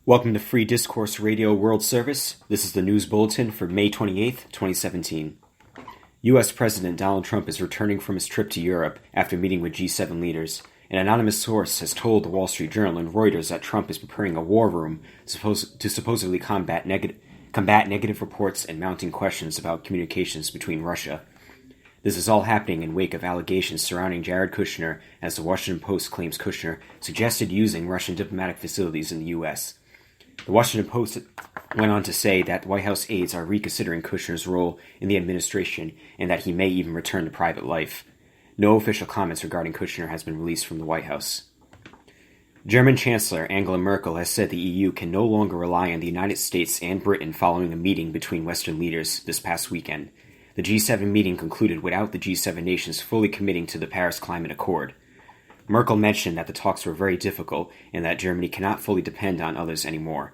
Welcome to Free Discourse Radio World Service. This is the news bulletin for May 28th, 2017. U.S. President Donald Trump is returning from his trip to Europe after meeting with G7 leaders. An anonymous source has told the Wall Street Journal and Reuters that Trump is preparing a war room to supposedly combat negative reports and mounting questions about communications between Russia. This is all happening in wake of allegations surrounding Jared Kushner, as the Washington Post claims Kushner suggested using Russian diplomatic facilities in the U.S. The Washington Post went on to say that White House aides are reconsidering Kushner's role in the administration and that he may even return to private life. No official comments regarding Kushner has been released from the White House. German Chancellor Angela Merkel has said the EU can no longer rely on the United States and Britain following a meeting between Western leaders this past weekend. The G7 meeting concluded without the G7 nations fully committing to the Paris Climate Accord. Merkel mentioned that the talks were very difficult and that Germany cannot fully depend on others anymore.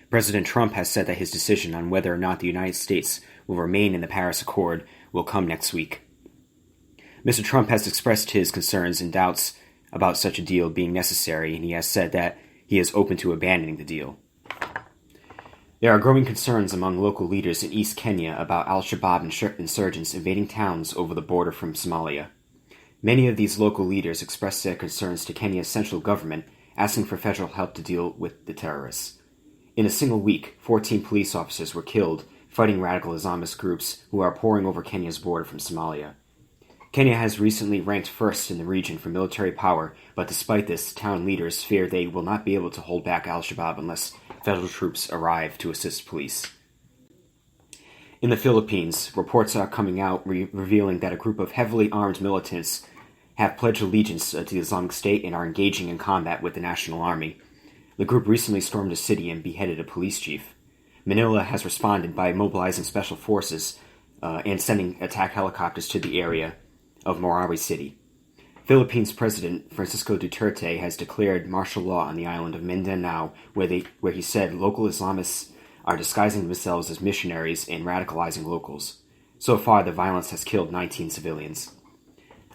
President Trump has said that his decision on whether or not the United States will remain in the Paris Accord will come next week. Mr. Trump has expressed his concerns and doubts about such a deal being necessary, and he has said that he is open to abandoning the deal. There are growing concerns among local leaders in East Kenya about al-Shabaab insurgents invading towns over the border from Somalia. Many of these local leaders expressed their concerns to Kenya's central government, asking for federal help to deal with the terrorists. In a single week, 14 police officers were killed fighting radical Islamist groups who are pouring over Kenya's border from Somalia. Kenya has recently ranked first in the region for military power, but despite this, town leaders fear they will not be able to hold back al-Shabaab unless federal troops arrive to assist police. In the Philippines, reports are coming out revealing that a group of heavily armed militants have pledged allegiance to the Islamic State and are engaging in combat with the National Army. The group recently stormed a city and beheaded a police chief. Manila has responded by mobilizing special forces and sending attack helicopters to the area of Marawi City. Philippines President Francisco Duterte has declared martial law on the island of Mindanao, where he said local Islamists are disguising themselves as missionaries and radicalizing locals. So far, the violence has killed 19 civilians.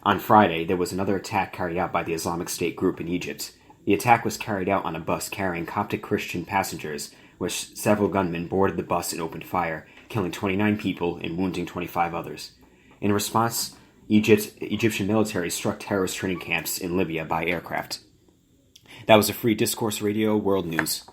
On Friday, there was another attack carried out by the Islamic State group in Egypt. The attack was carried out on a bus carrying Coptic Christian passengers, where several gunmen boarded the bus and opened fire, killing 29 people and wounding 25 others. In response, Egyptian military struck terrorist training camps in Libya by aircraft. That was a Free Discourse Radio World News.